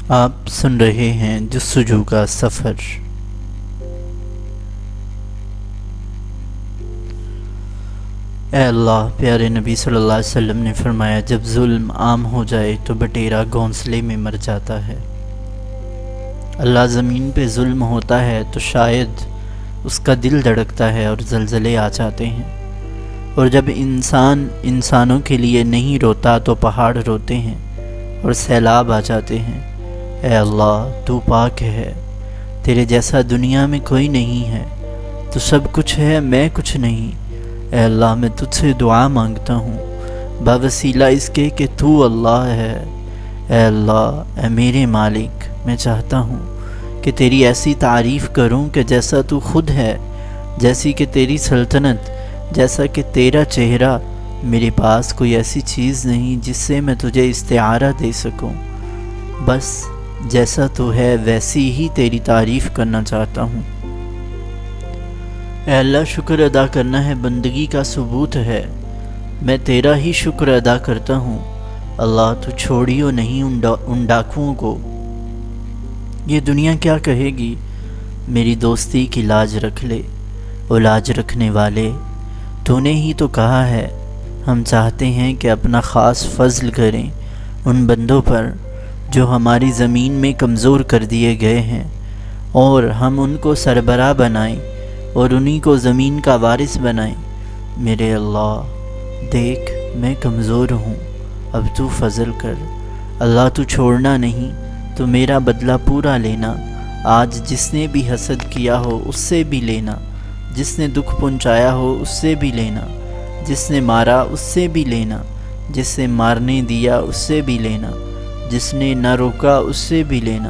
آپ سن رہے ہیں جستجو کا سفر۔ اے اللہ، پیارے نبی صلی اللہ علیہ وسلم نے فرمایا، جب ظلم عام ہو جائے تو بٹیرا گھونسلے میں مر جاتا ہے۔ اللہ زمین پہ ظلم ہوتا ہے تو شاید اس کا دل دھڑکتا ہے اور زلزلے آ جاتے ہیں، اور جب انسان انسانوں کے لیے نہیں روتا تو پہاڑ روتے ہیں اور سیلاب آ جاتے ہیں۔ اے اللہ، تو پاک ہے، تیرے جیسا دنیا میں کوئی نہیں ہے، تو سب کچھ ہے، میں کچھ نہیں۔ اے اللہ، میں تجھ سے دعا مانگتا ہوں بوسیلہ اس کے کہ تو اللہ ہے۔ اے اللہ، اے میرے مالک، میں چاہتا ہوں کہ تیری ایسی تعریف کروں کہ جیسا تو خود ہے، جیسی کہ تیری سلطنت، جیسا کہ تیرا چہرہ۔ میرے پاس کوئی ایسی چیز نہیں جس سے میں تجھے استعارہ دے سکوں، بس جیسا تو ہے ویسی ہی تیری تعریف کرنا چاہتا ہوں۔ اے اللہ، شکر ادا کرنا ہے بندگی کا ثبوت ہے، میں تیرا ہی شکر ادا کرتا ہوں۔ اللہ، تو چھوڑیو نہیں ان ڈاکوؤں کو۔ یہ دنیا کیا کہے گی؟ میری دوستی کی لاج رکھ لے، او لاج رکھنے والے، تو نے ہی تو کہا ہے ہم چاہتے ہیں کہ اپنا خاص فضل کریں ان بندوں پر جو ہماری زمین میں کمزور کر دیے گئے ہیں، اور ہم ان کو سربراہ بنائیں اور انہی کو زمین کا وارث بنائیں۔ میرے اللہ، دیکھ میں کمزور ہوں، اب تو فضل کر۔ اللہ، تو چھوڑنا نہیں، تو میرا بدلہ پورا لینا۔ آج جس نے بھی حسد کیا ہو اس سے بھی لینا، جس نے دکھ پہنچایا ہو اس سے بھی لینا، جس نے مارا اس سے بھی لینا، جس سے مارنے دیا اس سے بھی لینا، جس نے نہ روکا اس سے بھی لینا۔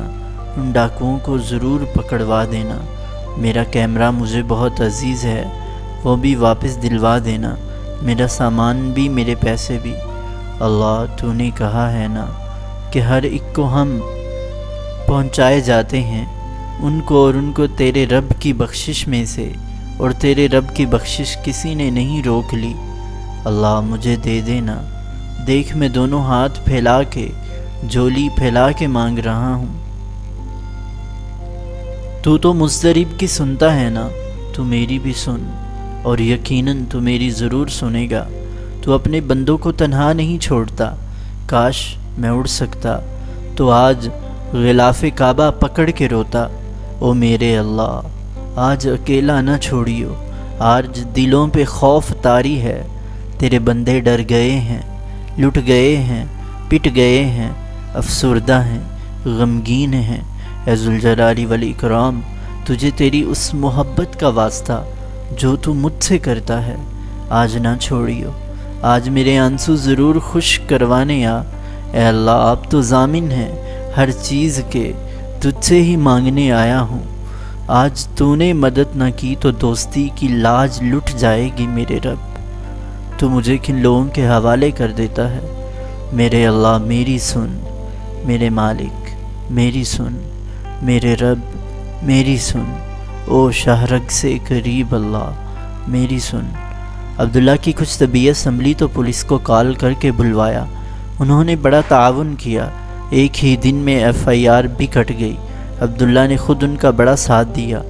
ان ڈاکوؤں کو ضرور پکڑوا دینا۔ میرا کیمرہ مجھے بہت عزیز ہے، وہ بھی واپس دلوا دینا، میرا سامان بھی، میرے پیسے بھی۔ اللہ، تو نے کہا ہے نا کہ ہر ایک کو ہم پہنچائے جاتے ہیں، ان کو اور ان کو تیرے رب کی بخشش میں سے، اور تیرے رب کی بخشش کسی نے نہیں روک لی۔ اللہ، مجھے دے دینا، دیکھ میں دونوں ہاتھ پھیلا کے، جھولی پھیلا کے مانگ رہا ہوں۔ تو مضطرب کی سنتا ہے نا، تو میری بھی سن، اور یقیناً تو میری ضرور سنے گا۔ تو اپنے بندوں کو تنہا نہیں چھوڑتا، کاش میں اڑ سکتا تو آج غلاف کعبہ پکڑ کے روتا۔ او میرے اللہ، آج اکیلا نہ چھوڑیو، آج دلوں پہ خوف طاری ہے، تیرے بندے ڈر گئے ہیں، لٹ گئے ہیں، پٹ گئے ہیں، افسردہ ہیں، غمگین ہیں۔ اے ذوالجلال والاکرام، تجھے تیری اس محبت کا واسطہ جو تو مجھ سے کرتا ہے، آج نہ چھوڑیو، آج میرے آنسو ضرور خشک کروانے آ۔ اے اللہ، آپ تو ضامن ہیں ہر چیز کے، تجھ سے ہی مانگنے آیا ہوں۔ آج تو نے مدد نہ کی تو دوستی کی لاج لٹ جائے گی میرے رب، تو مجھے کن لوگوں کے حوالے کر دیتا ہے۔ میرے اللہ، میری سن، میرے مالک میری سن، میرے رب میری سن، او شہرگ سے قریب اللہ میری سن۔ عبداللہ کی کچھ طبیعت سنبھلی تو پولیس کو کال کر کے بلوایا، انہوں نے بڑا تعاون کیا، ایک ہی دن میں FIR بھی کٹ گئی۔ عبداللہ نے خود ان کا بڑا ساتھ دیا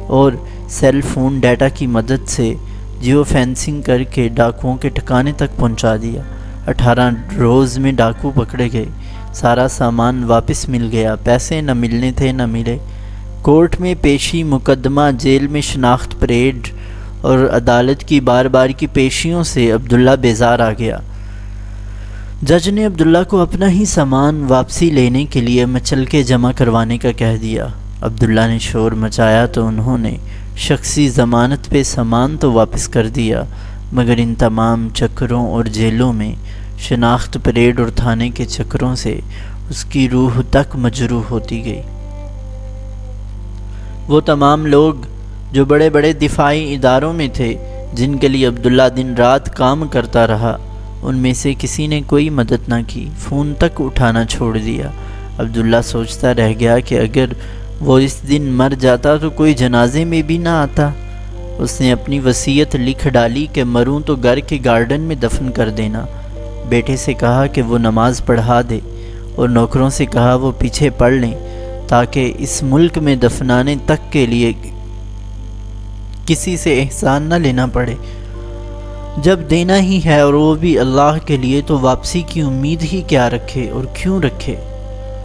اور سیل فون ڈیٹا کی مدد سے جیو فینسنگ کر کے ڈاکوؤں کے ٹھکانے تک پہنچا دیا۔ 18 روز میں ڈاکو پکڑے گئے، سارا سامان واپس مل گیا، پیسے نہ ملنے تھے نہ ملے۔ کورٹ میں پیشی، مقدمہ، جیل میں شناخت پریڈ اور عدالت کی بار بار کی پیشیوں سے عبداللہ بیزار آ گیا۔ جج نے عبداللہ کو اپنا ہی سامان واپسی لینے کے لیے مچل کے جمع کروانے کا کہہ دیا۔ عبداللہ نے شور مچایا تو انہوں نے شخصی ضمانت پہ سامان تو واپس کر دیا، مگر ان تمام چکروں اور جیلوں میں شناخت پریڈ اور تھانے کے چکروں سے اس کی روح تک مجروح ہوتی گئی۔ وہ تمام لوگ جو بڑے بڑے دفاعی اداروں میں تھے، جن کے لیے عبداللہ دن رات کام کرتا رہا، ان میں سے کسی نے کوئی مدد نہ کی، فون تک اٹھانا چھوڑ دیا۔ عبداللہ سوچتا رہ گیا کہ اگر وہ اس دن مر جاتا تو کوئی جنازے میں بھی نہ آتا۔ اس نے اپنی وصیت لکھ ڈالی کہ مروں تو گھر کے گارڈن میں دفن کر دینا۔ بیٹے سے کہا کہ وہ نماز پڑھا دے اور نوکروں سے کہا وہ پیچھے پڑ لیں تاکہ اس ملک میں دفنانے تک کے لیے کسی سے احسان نہ لینا پڑے۔ جب دینا ہی ہے اور وہ بھی اللہ کے لیے تو واپسی کی امید ہی کیا رکھے اور کیوں رکھے۔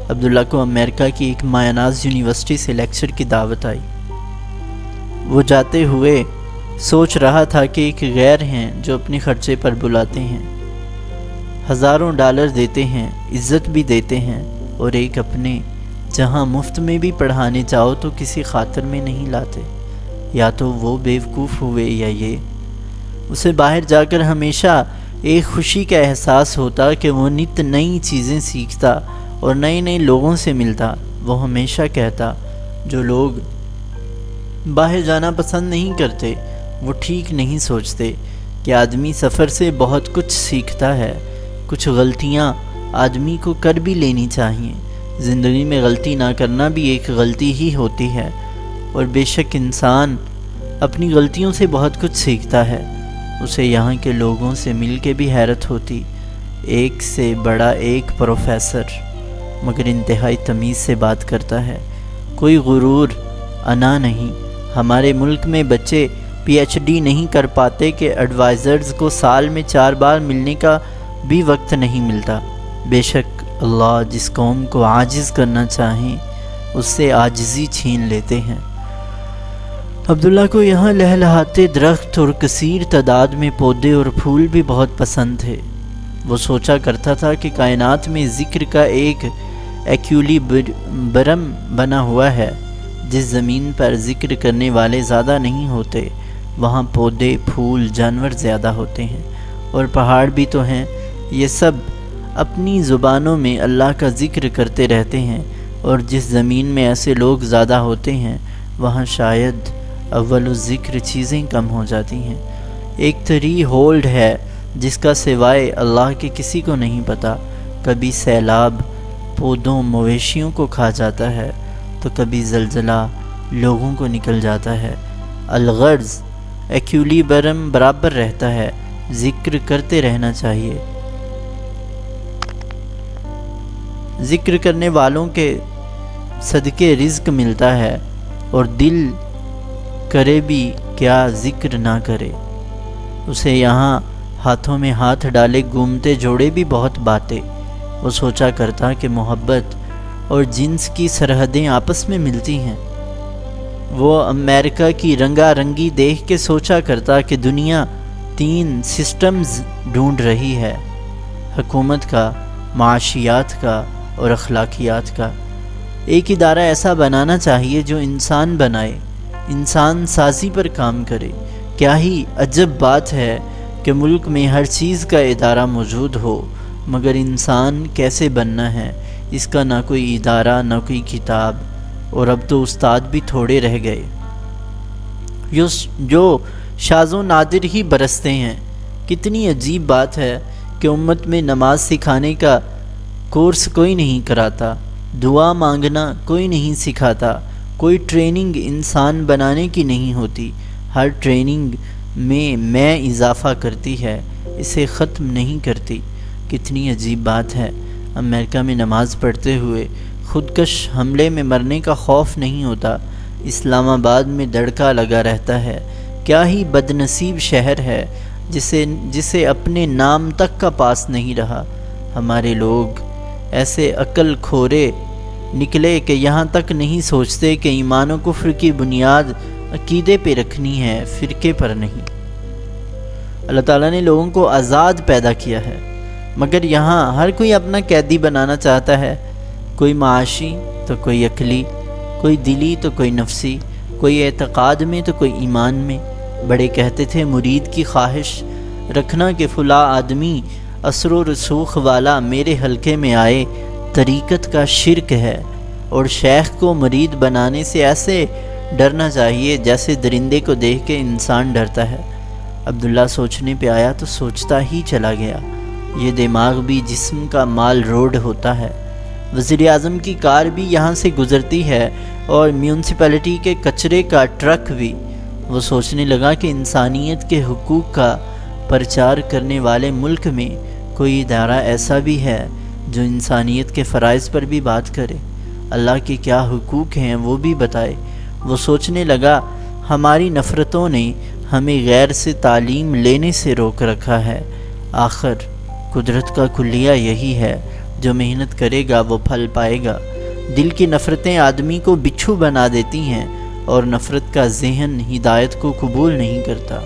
عبداللہ کو امریکہ کی ایک مایہ ناز یونیورسٹی سے لیکچر کی دعوت آئی۔ وہ جاتے ہوئے سوچ رہا تھا کہ ایک غیر ہیں جو اپنے خرچے پر بلاتے ہیں، ہزاروں ڈالر دیتے ہیں، عزت بھی دیتے ہیں، اور ایک اپنے جہاں مفت میں بھی پڑھانے جاؤ تو کسی خاطر میں نہیں لاتے۔ یا تو وہ بیوقوف ہوئے یا یہ۔ اسے باہر جا کر ہمیشہ ایک خوشی کا احساس ہوتا کہ وہ نت نئی چیزیں سیکھتا اور نئے نئے لوگوں سے ملتا۔ وہ ہمیشہ کہتا جو لوگ باہر جانا پسند نہیں کرتے وہ ٹھیک نہیں سوچتے کہ آدمی سفر سے بہت کچھ سیکھتا ہے۔ کچھ غلطیاں آدمی کو کر بھی لینی چاہیے۔ زندگی میں غلطی نہ کرنا بھی ایک غلطی ہی ہوتی ہے، اور بے شک انسان اپنی غلطیوں سے بہت کچھ سیکھتا ہے۔ اسے یہاں کے لوگوں سے مل کے بھی حیرت ہوتی، ایک سے بڑا ایک پروفیسر، مگر انتہائی تمیز سے بات کرتا ہے، کوئی غرور انا نہیں۔ ہمارے ملک میں بچے پی ایچ ڈی نہیں کر پاتے کہ ایڈوائزرز کو سال میں 4 بار ملنے کا بھی وقت نہیں ملتا۔ بے شک اللہ جس قوم کو عاجز کرنا چاہیں اس سے عاجزی چھین لیتے ہیں۔ عبداللہ کو یہاں لہلہاتے درخت اور کثیر تعداد میں پودے اور پھول بھی بہت پسند تھے۔ وہ سوچا کرتا تھا کہ کائنات میں ذکر کا ایک ایکویلیبرم بنا ہوا ہے۔ جس زمین پر ذکر کرنے والے زیادہ نہیں ہوتے وہاں پودے، پھول، جانور زیادہ ہوتے ہیں، اور پہاڑ بھی تو ہیں۔ یہ سب اپنی زبانوں میں اللہ کا ذکر کرتے رہتے ہیں، اور جس زمین میں ایسے لوگ زیادہ ہوتے ہیں وہاں شاید اول الذکر چیزیں کم ہو جاتی ہیں۔ ایک ٹری ہولڈ ہے جس کا سوائے اللہ کے کسی کو نہیں پتہ۔ کبھی سیلاب پودوں مویشیوں کو کھا جاتا ہے تو کبھی زلزلہ لوگوں کو نکل جاتا ہے۔ الغرض ایکویلیبرم برابر رہتا ہے، ذکر کرتے رہنا چاہیے۔ ذکر کرنے والوں کے صدقے رزق ملتا ہے، اور دل کرے بھی کیا ذکر نہ کرے۔ اسے یہاں ہاتھوں میں ہاتھ ڈالے گھومتے جوڑے بھی بہت باتیں۔ وہ سوچا کرتا کہ محبت اور جنس کی سرحدیں آپس میں ملتی ہیں۔ وہ امریکہ کی رنگا رنگی دیکھ کے سوچا کرتا کہ دنیا 3 سسٹمز ڈھونڈ رہی ہے، حکومت کا، معاشیات کا اور اخلاقیات کا۔ ایک ادارہ ایسا بنانا چاہیے جو انسان بنائے، انسان سازی پر کام کرے۔ کیا ہی عجب بات ہے کہ ملک میں ہر چیز کا ادارہ موجود ہو، مگر انسان کیسے بننا ہے اس کا نہ کوئی ادارہ نہ کوئی کتاب، اور اب تو استاد بھی تھوڑے رہ گئے جو شاذ و نادر ہی برستے ہیں۔ کتنی عجیب بات ہے کہ امت میں نماز سکھانے کا کورس کوئی نہیں کراتا، دعا مانگنا کوئی نہیں سکھاتا، کوئی ٹریننگ انسان بنانے کی نہیں ہوتی۔ ہر ٹریننگ میں اضافہ کرتی ہے، اسے ختم نہیں کرتی۔ کتنی عجیب بات ہے، امریکہ میں نماز پڑھتے ہوئے خودکش حملے میں مرنے کا خوف نہیں ہوتا، اسلام آباد میں دڑکا لگا رہتا ہے۔ کیا ہی بد نصیب شہر ہے جسے اپنے نام تک کا پاس نہیں رہا۔ ہمارے لوگ ایسے عقل کھورے نکلے کہ یہاں تک نہیں سوچتے کہ ایمان و کفر کی بنیاد عقیدے پہ رکھنی ہے، فرقے پر نہیں۔ اللہ تعالیٰ نے لوگوں کو آزاد پیدا کیا ہے، مگر یہاں ہر کوئی اپنا قیدی بنانا چاہتا ہے۔ کوئی معاشی تو کوئی عقلی، کوئی دلی تو کوئی نفسی، کوئی اعتقاد میں تو کوئی ایمان میں۔ بڑے کہتے تھے مرید کی خواہش رکھنا کہ فلاں آدمی اثر و رسوخ والا میرے حلقے میں آئے، طریقت کا شرک ہے، اور شیخ کو مرید بنانے سے ایسے ڈرنا چاہیے جیسے درندے کو دیکھ کے انسان ڈرتا ہے۔ عبداللہ سوچنے پہ آیا تو سوچتا ہی چلا گیا، یہ دماغ بھی جسم کا مال روڈ ہوتا ہے۔ وزیر اعظم کی کار بھی یہاں سے گزرتی ہے، اور میونسپلٹی کے کچرے کا ٹرک بھی۔ وہ سوچنے لگا کہ انسانیت کے حقوق کا پرچار کرنے والے ملک میں کوئی ادارہ ایسا بھی ہے جو انسانیت کے فرائض پر بھی بات کرے، اللہ کے کیا حقوق ہیں وہ بھی بتائے۔ وہ سوچنے لگا ہماری نفرتوں نے ہمیں غیر سے تعلیم لینے سے روک رکھا ہے۔ آخر قدرت کا کلیہ یہی ہے، جو محنت کرے گا وہ پھل پائے گا۔ دل کی نفرتیں آدمی کو بچھو بنا دیتی ہیں اور نفرت کا ذہن ہدایت کو قبول نہیں کرتا۔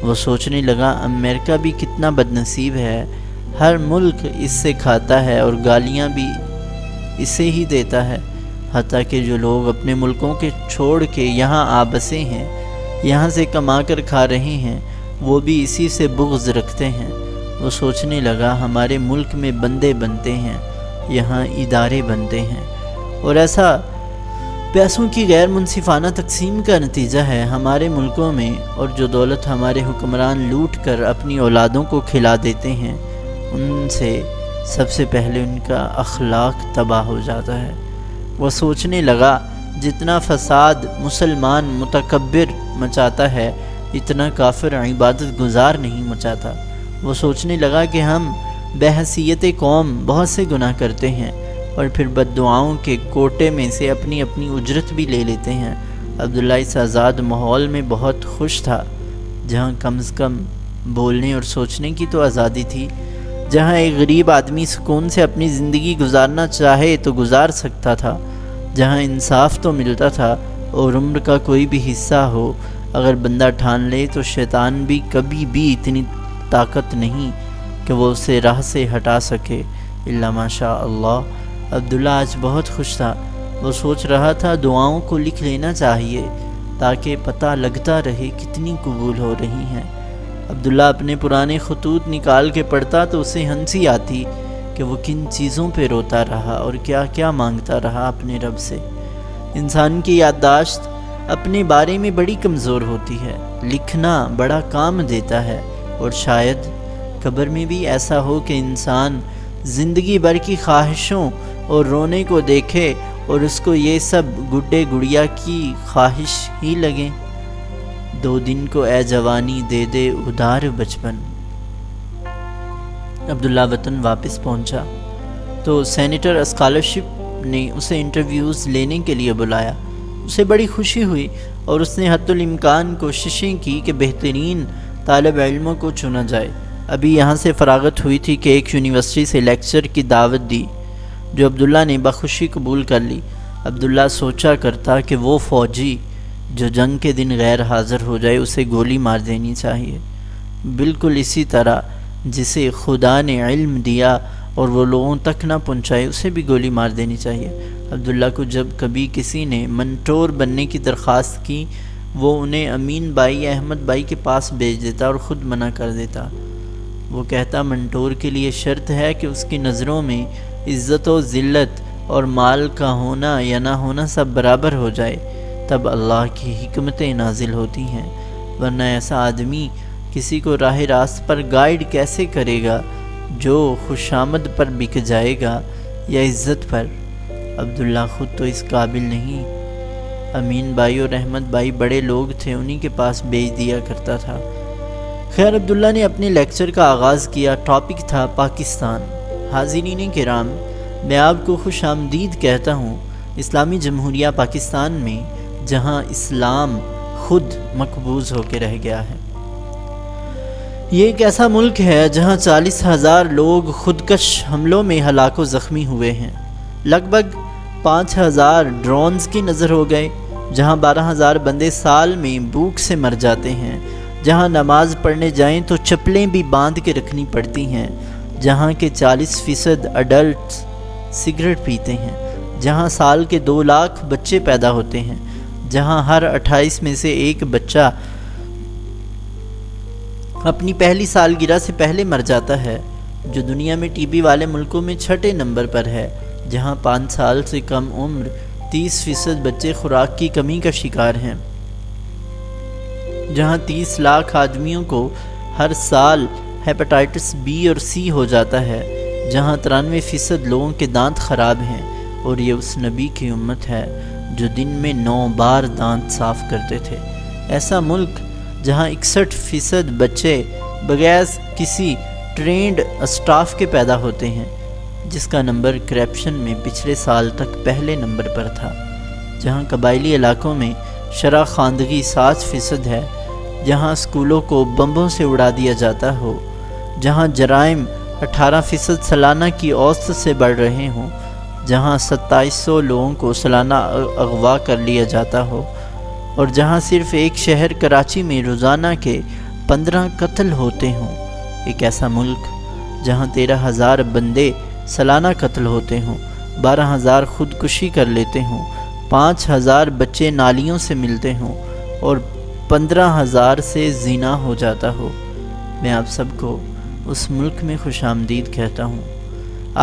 وہ سوچنے لگا امریکہ بھی کتنا بدنصیب ہے، ہر ملک اس سے کھاتا ہے اور گالیاں بھی اسے ہی دیتا ہے، حتیٰ کہ جو لوگ اپنے ملکوں کے چھوڑ کے یہاں آ بسے ہیں، یہاں سے کما کر کھا رہے ہیں، وہ بھی اسی سے بغض رکھتے ہیں۔ وہ سوچنے لگا ہمارے ملک میں بندے بنتے ہیں، یہاں ادارے بنتے ہیں، اور ایسا پیسوں کی غیر منصفانہ تقسیم کا نتیجہ ہے ہمارے ملکوں میں، اور جو دولت ہمارے حکمران لوٹ کر اپنی اولادوں کو کھلا دیتے ہیں، ان سے سب سے پہلے ان کا اخلاق تباہ ہو جاتا ہے۔ وہ سوچنے لگا جتنا فساد مسلمان متکبر مچاتا ہے، اتنا کافر عبادت گزار نہیں مچاتا۔ وہ سوچنے لگا کہ ہم بحیثیت قوم بہت سے گناہ کرتے ہیں اور پھر بد دعاؤں کے کوٹے میں سے اپنی اپنی اجرت بھی لے لیتے ہیں۔ عبداللہ اس آزاد ماحول میں بہت خوش تھا، جہاں کم از کم بولنے اور سوچنے کی تو آزادی تھی، جہاں ایک غریب آدمی سکون سے اپنی زندگی گزارنا چاہے تو گزار سکتا تھا، جہاں انصاف تو ملتا تھا اور عمر کا کوئی بھی حصہ ہو اگر بندہ ٹھان لے تو شیطان بھی کبھی بھی اتنی طاقت نہیں کہ وہ اسے راہ سے ہٹا سکے، الا ماشاء اللہ۔ عبداللہ آج بہت خوش تھا۔ وہ سوچ رہا تھا دعاؤں کو لکھ لینا چاہیے تاکہ پتہ لگتا رہے کتنی قبول ہو رہی ہیں۔ عبداللہ اپنے پرانے خطوط نکال کے پڑھتا تو اسے ہنسی آتی کہ وہ کن چیزوں پہ روتا رہا اور کیا کیا مانگتا رہا اپنے رب سے۔ انسان کی یادداشت اپنے بارے میں بڑی کمزور ہوتی ہے، لکھنا بڑا کام دیتا ہے، اور شاید قبر میں بھی ایسا ہو کہ انسان زندگی بھر کی خواہشوں اور رونے کو دیکھے اور اس کو یہ سب گڈے گڑیا کی خواہش ہی لگیں۔ 2 دن کو اے جوانی دے دے ادار بچپن۔ عبداللہ وطن واپس پہنچا تو سینیٹر اسکالرشپ نے اسے انٹرویوز لینے کے لیے بلایا۔ اسے بڑی خوشی ہوئی اور اس نے حتی الامکان کوششیں کی کہ بہترین طالب علموں کو چنا جائے۔ ابھی یہاں سے فراغت ہوئی تھی کہ ایک یونیورسٹی سے لیکچر کی دعوت دی، جو عبداللہ نے بخوشی قبول کر لی۔ عبداللہ سوچا کرتا کہ وہ فوجی جو جنگ کے دن غیر حاضر ہو جائے اسے گولی مار دینی چاہیے، بالکل اسی طرح جسے خدا نے علم دیا اور وہ لوگوں تک نہ پہنچائے اسے بھی گولی مار دینی چاہیے۔ عبداللہ کو جب کبھی کسی نے منٹور بننے کی درخواست کی، وہ انہیں امین بھائی احمد بھائی کے پاس بھیج دیتا اور خود منع کر دیتا۔ وہ کہتا منٹور کے لیے شرط ہے کہ اس کی نظروں میں عزت و ذلت اور مال کا ہونا یا نہ ہونا سب برابر ہو جائے، تب اللہ کی حکمتیں نازل ہوتی ہیں، ورنہ ایسا آدمی کسی کو راہ راست پر گائیڈ کیسے کرے گا جو خوشامد پر بک جائے گا یا عزت پر۔ عبداللہ خود تو اس قابل نہیں۔ امین بھائی اور احمد بھائی بڑے لوگ تھے، انہی کے پاس بھیج دیا کرتا تھا۔ خیر عبداللہ نے اپنے لیکچر کا آغاز کیا۔ ٹاپک تھا پاکستان۔ حاضرین کرام، میں آپ کو خوش آمدید کہتا ہوں اسلامی جمہوریہ پاکستان میں، جہاں اسلام خود مقبوض ہو کے رہ گیا ہے۔ یہ ایک ایسا ملک ہے جہاں 40,000 لوگ خودکش حملوں میں ہلاک و زخمی ہوئے ہیں، لگ بھگ 5,000 ڈرونز کی نظر ہو گئے، جہاں 12,000 بندے سال میں بھوک سے مر جاتے ہیں، جہاں نماز پڑھنے جائیں تو چپلیں بھی باندھ کے رکھنی پڑتی ہیں، جہاں کے 40% اڈلٹس سگریٹ پیتے ہیں، جہاں سال کے 2 لاکھ بچے پیدا ہوتے ہیں، جہاں ہر 28 میں سے ایک بچہ اپنی پہلی سالگرہ سے پہلے مر جاتا ہے، جو دنیا میں ٹی بی والے ملکوں میں 6 نمبر پر ہے، جہاں 5 سال سے کم عمر 30% بچے خوراک کی کمی کا شکار ہیں، جہاں 30 لاکھ آدمیوں کو ہر سال ہیپاٹائٹس بی اور سی ہو جاتا ہے، جہاں 93% لوگوں کے دانت خراب ہیں، اور یہ اس نبی کی امت ہے جو دن میں 9 بار دانت صاف کرتے تھے۔ ایسا ملک جہاں 61% بچے بغیر کسی ٹرینڈ اسٹاف کے پیدا ہوتے ہیں، جس کا نمبر کرپشن میں پچھلے سال تک پہلے نمبر پر تھا، جہاں قبائلی علاقوں میں شرح خواندگی 7% ہے، جہاں اسکولوں کو بمبوں سے اڑا دیا جاتا ہو، جہاں جرائم 18% سالانہ کی اوسط سے بڑھ رہے ہوں، جہاں 2700 لوگوں کو سالانہ اغوا کر لیا جاتا ہو، اور جہاں صرف ایک شہر کراچی میں روزانہ کے 15 قتل ہوتے ہوں۔ ایک ایسا ملک جہاں 13,000 بندے سالانہ قتل ہوتے ہوں، 12,000 خودکشی کر لیتے ہوں، 5,000 بچے نالیوں سے ملتے ہوں اور 15,000 سے زنا ہو جاتا ہو۔ میں آپ سب کو اس ملک میں خوش آمدید کہتا ہوں۔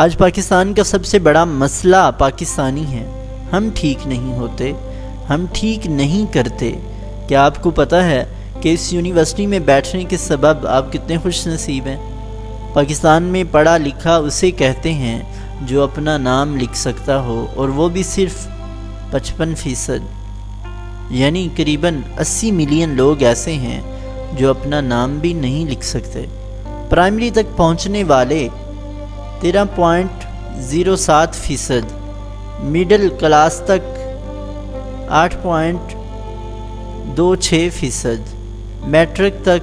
آج پاکستان کا سب سے بڑا مسئلہ پاکستانی ہے، ہم ٹھیک نہیں ہوتے، ہم ٹھیک نہیں کرتے۔ کیا آپ کو پتہ ہے کہ اس یونیورسٹی میں بیٹھنے کے سبب آپ کتنے خوش نصیب ہیں؟ پاکستان میں پڑھا لکھا اسے کہتے ہیں جو اپنا نام لکھ سکتا ہو، اور وہ بھی صرف 55%، یعنی قریباً 80 ملین لوگ ایسے ہیں جو اپنا نام بھی نہیں لکھ سکتے۔ پرائمری تک پہنچنے والے 13.07%، مڈل کلاس تک 8.26%، میٹرک تک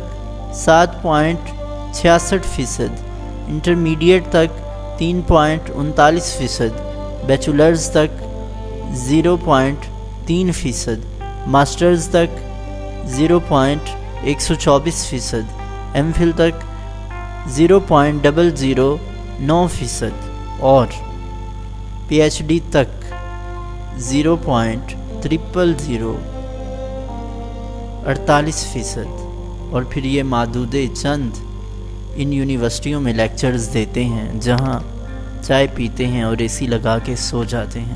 7.66%، انٹرمیڈیٹ تک 3.39%، بیچلرز تک 0.3%، ماسٹرز تک 0.124%، ایم فل تک 0.009%، اور پی ایچ ڈی تک 0.00048%۔ اور پھر یہ معدود چند ان یونیورسٹیوں میں لیکچرز دیتے ہیں جہاں چائے پیتے ہیں اور اے سی لگا کے سو جاتے ہیں۔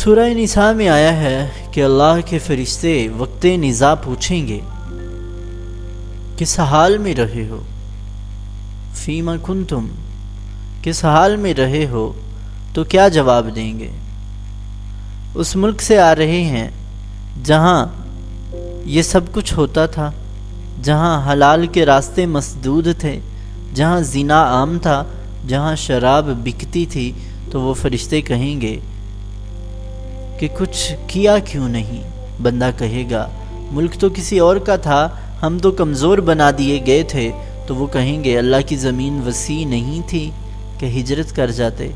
سورہ نساء میں آیا ہے کہ اللہ کے فرشتے وقت نزاع پوچھیں گے، کس حال میں رہے ہو؟ فیما کنتم، کس حال میں رہے ہو؟ تو کیا جواب دیں گے؟ اس ملک سے آ رہے ہیں جہاں یہ سب کچھ ہوتا تھا، جہاں حلال کے راستے مسدود تھے، جہاں زنا عام تھا، جہاں شراب بکتی تھی، تو وہ فرشتے کہیں گے کہ کچھ کیا کیوں نہیں؟ بندہ کہے گا ملک تو کسی اور کا تھا، ہم تو کمزور بنا دیے گئے تھے۔ تو وہ کہیں گے اللہ کی زمین وسیع نہیں تھی کہ ہجرت کر جاتے؟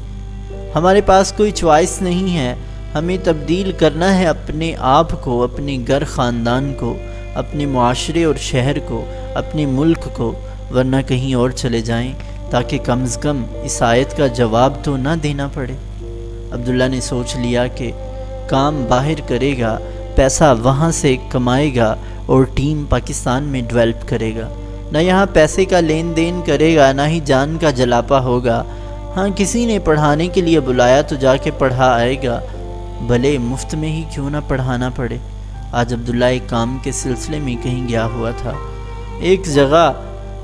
ہمارے پاس کوئی چوائس نہیں ہے، ہمیں تبدیل کرنا ہے اپنے آپ کو، اپنے گھر خاندان کو، اپنے معاشرے اور شہر کو، اپنے ملک کو، ورنہ کہیں اور چلے جائیں تاکہ کم از کم اس آیت کا جواب تو نہ دینا پڑے۔ عبداللہ نے سوچ لیا کہ کام باہر کرے گا، پیسہ وہاں سے کمائے گا اور ٹیم پاکستان میں ڈیولپ کرے گا، نہ یہاں پیسے کا لین دین کرے گا، نہ ہی جان کا جلاپا ہوگا۔ ہاں کسی نے پڑھانے کے لیے بلایا تو جا کے پڑھا آئے گا، بھلے مفت میں ہی کیوں نہ پڑھانا پڑے۔ آج عبداللہ ایک کام کے سلسلے میں کہیں گیا ہوا تھا، ایک جگہ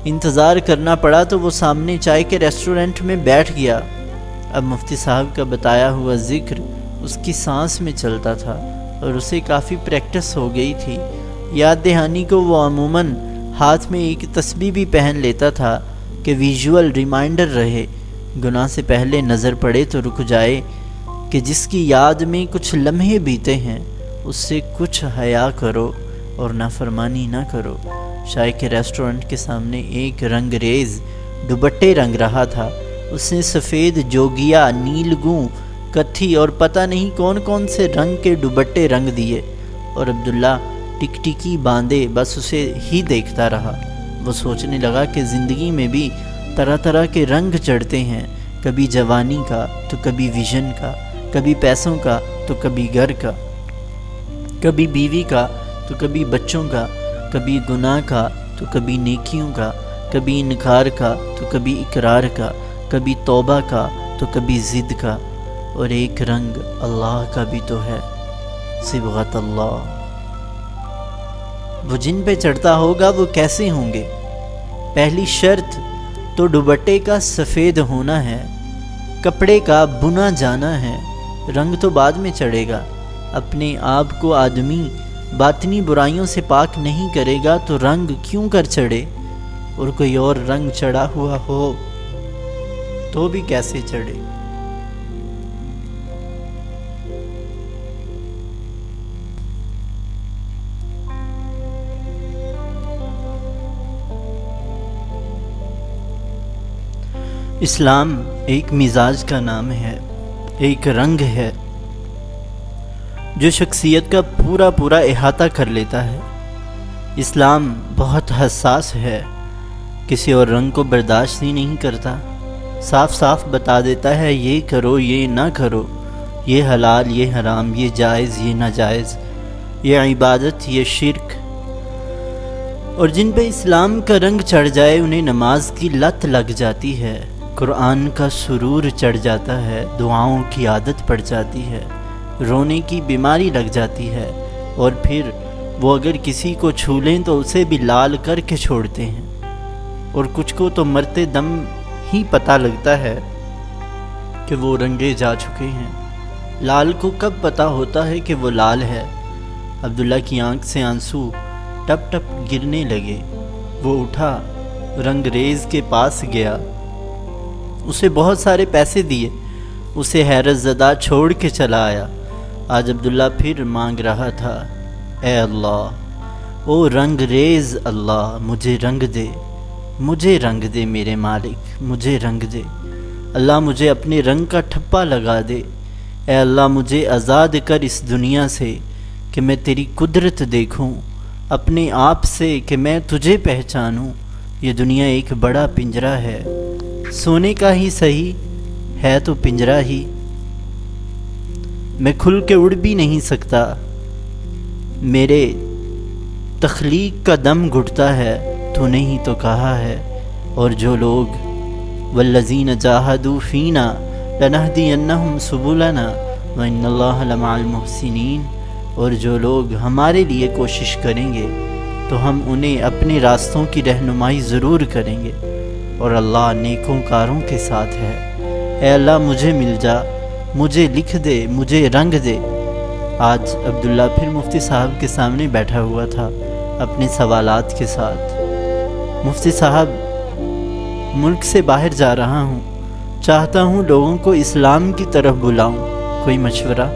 انتظار کرنا پڑا تو وہ سامنے چائے کے ریسٹورنٹ میں بیٹھ گیا۔ اب مفتی صاحب کا بتایا ہوا ذکر اس کی سانس میں چلتا تھا اور اسے کافی پریکٹس ہو گئی تھی۔ یاد دہانی کو وہ عموماً ہاتھ میں ایک تسبیح بھی پہن لیتا تھا کہ ویژول ریمائنڈر رہے، گناہ سے پہلے نظر پڑے تو رک جائے کہ جس کی یاد میں کچھ لمحے بیتے ہیں اس سے کچھ حیا کرو اور نافرمانی نہ کرو۔ شائع کے ریسٹورنٹ کے سامنے ایک رنگ ریز دوپٹے رنگ رہا تھا، اس نے سفید، جوگیا، نیلگوں، کتھی اور پتہ نہیں کون کون سے رنگ کے دوپٹے رنگ دیے، اور عبداللہ ٹکٹکی باندھے بس اسے ہی دیکھتا رہا۔ وہ سوچنے لگا کہ زندگی میں بھی طرح طرح کے رنگ چڑھتے ہیں، کبھی جوانی کا تو کبھی ویژن کا، کبھی پیسوں کا تو کبھی گھر کا، کبھی بیوی کا تو کبھی بچوں کا، کبھی گناہ کا تو کبھی نیکیوں کا، کبھی انکار کا تو کبھی اقرار کا، کبھی توبہ کا تو کبھی ضد کا، اور ایک رنگ اللہ کا بھی تو ہے، صبغت اللہ۔ وہ جن پہ چڑھتا ہوگا وہ کیسے ہوں گے؟ پہلی شرط تو دوپٹے کا سفید ہونا ہے، کپڑے کا بنا جانا ہے، رنگ تو بعد میں چڑھے گا۔ اپنے آپ کو آدمی باطنی برائیوں سے پاک نہیں کرے گا تو رنگ کیوں کر چڑھے؟ اور کوئی اور رنگ چڑھا ہوا ہو تو تو بھی کیسے چڑھے۔ اسلام ایک مزاج کا نام ہے، ایک رنگ ہے جو شخصیت کا پورا احاطہ کر لیتا ہے۔ اسلام بہت حساس ہے، کسی اور رنگ کو برداشت ہی نہیں کرتا، صاف صاف بتا دیتا ہے یہ کرو یہ نہ کرو، یہ حلال یہ حرام، یہ جائز یہ ناجائز، یہ عبادت یہ شرک۔ اور جن پہ اسلام کا رنگ چڑھ جائے انہیں نماز کی لت لگ جاتی ہے، قرآن کا سرور چڑھ جاتا ہے، دعاؤں کی عادت پڑ جاتی ہے، رونے کی بیماری لگ جاتی ہے، اور پھر وہ اگر کسی کو چھو لیں تو اسے بھی لال کر کے چھوڑتے ہیں، اور کچھ کو تو مرتے دم ہی پتہ لگتا ہے کہ وہ رنگے جا چکے ہیں۔ لال کو کب پتہ ہوتا ہے کہ وہ لال ہے؟ عبداللہ کی آنکھ سے آنسو ٹپ ٹپ گرنے لگے، وہ اٹھا، رنگریز کے پاس گیا، اسے بہت سارے پیسے دیے، اسے حیرت زدہ چھوڑ کے چلا آیا۔ آج عبداللہ پھر مانگ رہا تھا، اے اللہ، او رنگریز اللہ، مجھے رنگ دے، مجھے رنگ دے میرے مالک، مجھے رنگ دے اللہ، مجھے اپنے رنگ کا ٹھپا لگا دے، اے اللہ مجھے آزاد کر اس دنیا سے کہ میں تیری قدرت دیکھوں، اپنے آپ سے کہ میں تجھے پہچانوں۔ یہ دنیا ایک بڑا پنجرہ ہے، سونے کا ہی صحیح ہے تو پنجرہ ہی، میں کھل کے اڑ بھی نہیں سکتا، میرے تخلیق کا دم گھٹتا ہے، تو نے ہی تو کہا ہے۔ اور جو لوگ والذین جاہدوا فینا لنہدینہم سبلنا وان اللہ لمع المحسنین، اور جو لوگ ہمارے لیے کوشش کریں گے تو ہم انہیں اپنے راستوں کی رہنمائی ضرور کریں گے، اور اللہ نیکوں کاروں کے ساتھ ہے۔ اے اللہ مجھے مل جا، مجھے لکھ دے، مجھے رنگ دے۔ آج عبداللہ پھر مفتی صاحب کے سامنے بیٹھا ہوا تھا اپنے سوالات کے ساتھ۔ مفتی صاحب، ملک سے باہر جا رہا ہوں، چاہتا ہوں لوگوں کو اسلام کی طرف بلاؤں، کوئی مشورہ؟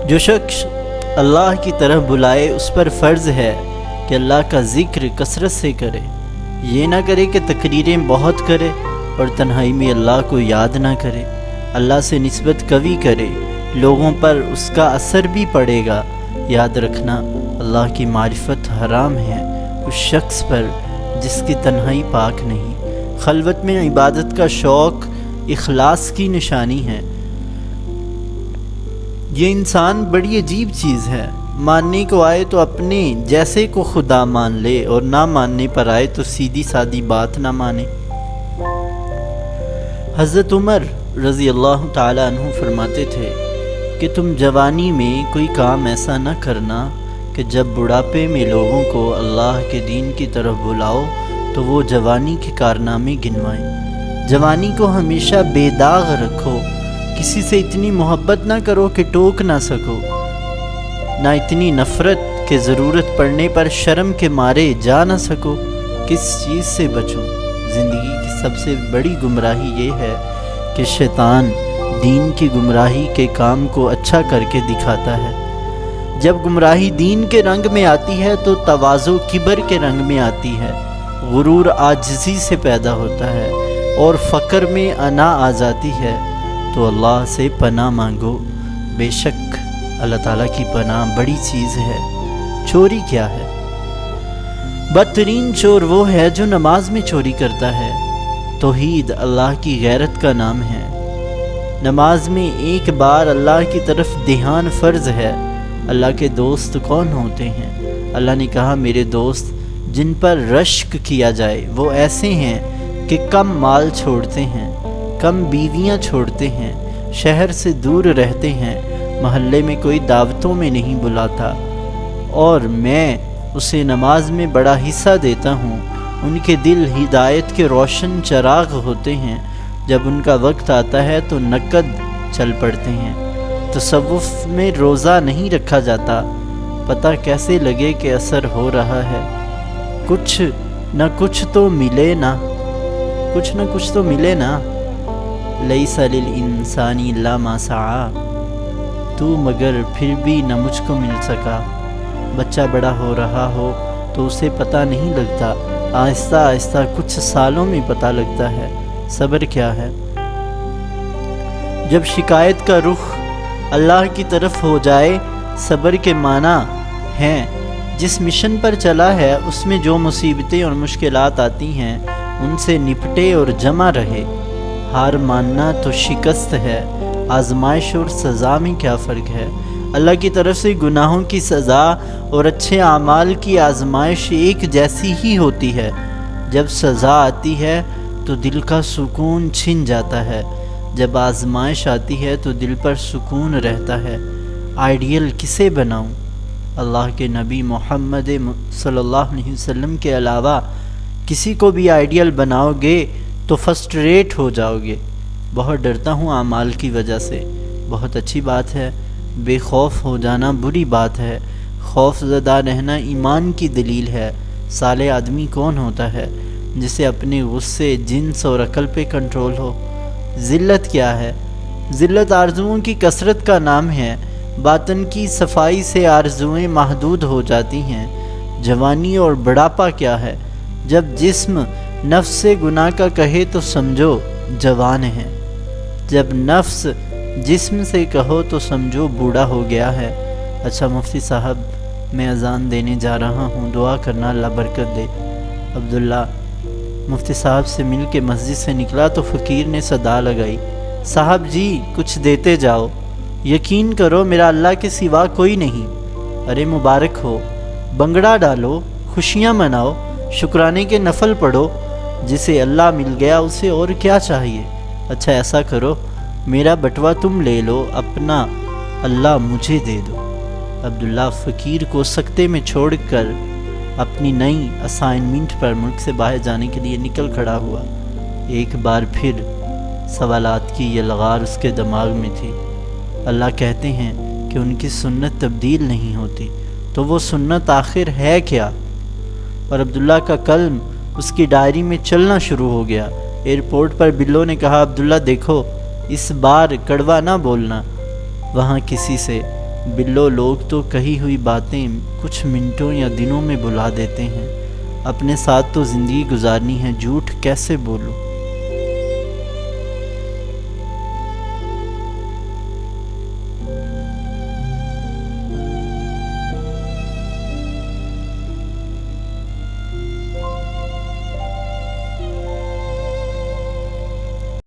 جو شخص اللہ کی طرف بلائے اس پر فرض ہے کہ اللہ کا ذکر کثرت سے کرے، یہ نہ کرے کہ تقریریں بہت کرے اور تنہائی میں اللہ کو یاد نہ کرے، اللہ سے نسبت قوی کرے، لوگوں پر اس کا اثر بھی پڑے گا۔ یاد رکھنا، اللہ کی معرفت حرام ہے اس شخص پر جس کی تنہائی پاک نہیں۔ خلوت میں عبادت کا شوق اخلاص کی نشانی ہے۔ یہ انسان بڑی عجیب چیز ہے، ماننے کو آئے تو اپنے جیسے کو خدا مان لے، اور نہ ماننے پر آئے تو سیدھی سادی بات نہ مانے۔ حضرت عمر رضی اللہ تعالیٰ عنہ فرماتے تھے کہ تم جوانی میں کوئی کام ایسا نہ کرنا کہ جب بڑھاپے میں لوگوں کو اللہ کے دین کی طرف بلاؤ تو وہ جوانی کے کارنامے گنوائیں۔ جوانی کو ہمیشہ بے داغ رکھو، کسی سے اتنی محبت نہ کرو کہ ٹوک نہ سکو، نہ اتنی نفرت کہ ضرورت پڑنے پر شرم کے مارے جا نہ سکو۔ کس چیز سے بچوں؟ زندگی کی سب سے بڑی گمراہی یہ ہے کہ شیطان دین کی گمراہی کے کام کو اچھا کر کے دکھاتا ہے۔ جب گمراہی دین کے رنگ میں آتی ہے تو تواضع کبر کے رنگ میں آتی ہے، غرور عاجزی سے پیدا ہوتا ہے، اور فقر میں انا آ جاتی ہے۔ تو اللہ سے پناہ مانگو، بے شک اللہ تعالیٰ کی پناہ بڑی چیز ہے۔ چوری کیا ہے؟ بدترین چور وہ ہے جو نماز میں چوری کرتا ہے۔ توحید اللہ کی غیرت کا نام ہے۔ نماز میں ایک بار اللہ کی طرف دھیان فرض ہے۔ اللہ کے دوست کون ہوتے ہیں؟ اللہ نے کہا میرے دوست جن پر رشک کیا جائے وہ ایسے ہیں کہ کم مال چھوڑتے ہیں، کم بیویاں چھوڑتے ہیں، شہر سے دور رہتے ہیں، محلے میں کوئی دعوتوں میں نہیں بلاتا، اور میں اسے نماز میں بڑا حصہ دیتا ہوں۔ ان کے دل ہدایت کے روشن چراغ ہوتے ہیں، جب ان کا وقت آتا ہے تو نقد چل پڑتے ہیں۔ تصوف میں روزہ نہیں رکھا جاتا، پتہ کیسے لگے کہ اثر ہو رہا ہے؟ کچھ نہ کچھ تو ملے نا۔ کچھ نہ کچھ تو ملے نا۔ لیس للانسان الا ما سعی، تو مگر پھر بھی نہ مجھ کو مل سکا۔ بچہ بڑا ہو رہا ہو تو اسے پتہ نہیں لگتا، آہستہ آہستہ کچھ سالوں میں پتہ لگتا ہے صبر کیا ہے۔ جب شکایت کا رخ اللہ کی طرف ہو جائے، صبر کے معنی ہیں جس مشن پر چلا ہے اس میں جو مصیبتیں اور مشکلات آتی ہیں ان سے نپٹے اور جمع رہے۔ ہار ماننا تو شکست ہے، آزمائش اور سزا میں کیا فرق ہے؟ اللہ کی طرف سے گناہوں کی سزا اور اچھے اعمال کی آزمائش ایک جیسی ہی ہوتی ہے۔ جب سزا آتی ہے تو دل کا سکون چھن جاتا ہے، جب آزمائش آتی ہے تو دل پر سکون رہتا ہے۔ آئیڈیل کسے بناؤں؟ اللہ کے نبی محمد صلی اللہ علیہ وسلم کے علاوہ کسی کو بھی آئیڈیل بناؤ گے تو فرسٹریٹ ہو جاؤ گے۔ بہت ڈرتا ہوں اعمال کی وجہ سے، بہت اچھی بات ہے۔ بے خوف ہو جانا بری بات ہے، خوف زدہ رہنا ایمان کی دلیل ہے۔ صالح آدمی کون ہوتا ہے؟ جسے اپنے غصے، جنس اور عقل پہ کنٹرول ہو۔ ذلت کیا ہے؟ ذلت آرزوؤں کی کثرت کا نام ہے، باطن کی صفائی سے آرزوئیں محدود ہو جاتی ہیں۔ جوانی اور بڑھاپا کیا ہے؟ جب جسم نفس سے گناہ کا کہے تو سمجھو جوان ہے، جب نفس جسم سے کہو تو سمجھو بوڑھا ہو گیا ہے۔ اچھا مفتی صاحب، میں اذان دینے جا رہا ہوں، دعا کرنا اللہ برکت دے۔ عبداللہ مفتی صاحب سے مل کے مسجد سے نکلا تو فقیر نے صدا لگائی، صاحب جی کچھ دیتے جاؤ، یقین کرو میرا اللہ کے سوا کوئی نہیں۔ ارے مبارک ہو، بنگڑا ڈالو، خوشیاں مناؤ، شکرانے کے نفل پڑھو، جسے اللہ مل گیا اسے اور کیا چاہیے۔ اچھا ایسا کرو، میرا بٹوا تم لے لو، اپنا اللہ مجھے دے دو۔ عبداللہ فقیر کو سکتے میں چھوڑ کر اپنی نئی اسائنمنٹ پر ملک سے باہر جانے کے لیے نکل کھڑا ہوا۔ ایک بار پھر سوالات کی یلغار اس کے دماغ میں تھی۔ اللہ کہتے ہیں کہ ان کی سنت تبدیل نہیں ہوتی، تو وہ سنت آخر ہے کیا؟ اور عبداللہ کا قلم اس کی ڈائری میں چلنا شروع ہو گیا۔ ایئرپورٹ پر بلو نے کہا، عبداللہ دیکھو اس بار کڑوا نہ بولنا وہاں کسی سے۔ بلو لوگ تو کہی ہوئی باتیں کچھ منٹوں یا دنوں میں بھلا دیتے ہیں، اپنے ساتھ تو زندگی گزارنی ہے، جھوٹ کیسے بولوں؟